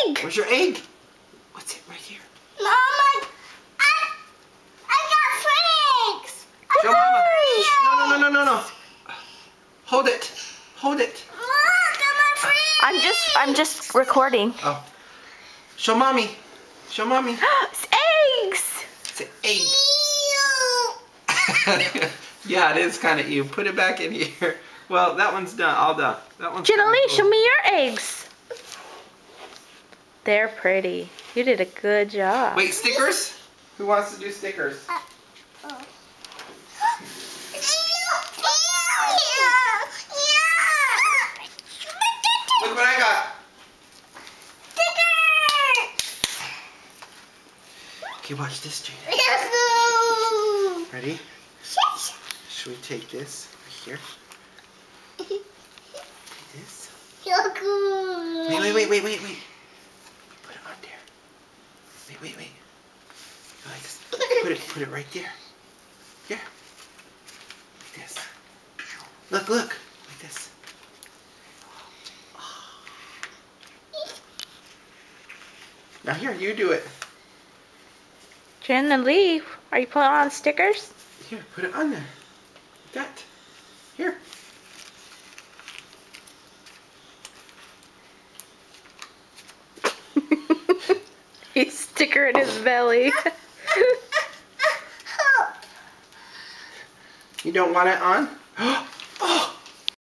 egg. Where's your egg? What's it right here? Mama, I got 3 eggs. Show Mama. No. Hold it. Hold it. Look, I'm a 3. I'm just recording. Oh. Show Mommy. Show Mommy. It's eggs. It's an egg. Yeah, it is kind of you. Put it back in here. Well, that one's done. All done. That one's Gina Lee, cool. show me your eggs. They're pretty. You did a good job. Wait, stickers? Who wants to do stickers? Look what I got. Okay, watch this, Jane. Ready? Should we take this right here? Take this. Wait. Put it on there. Wait. Go like this. Put it right there. Here. Like this. Look. Like this. Now here, you do it. Gina Lee, are you putting on stickers? Here, put it on there. Like that. Here. He's sticker in his belly. You don't want it on?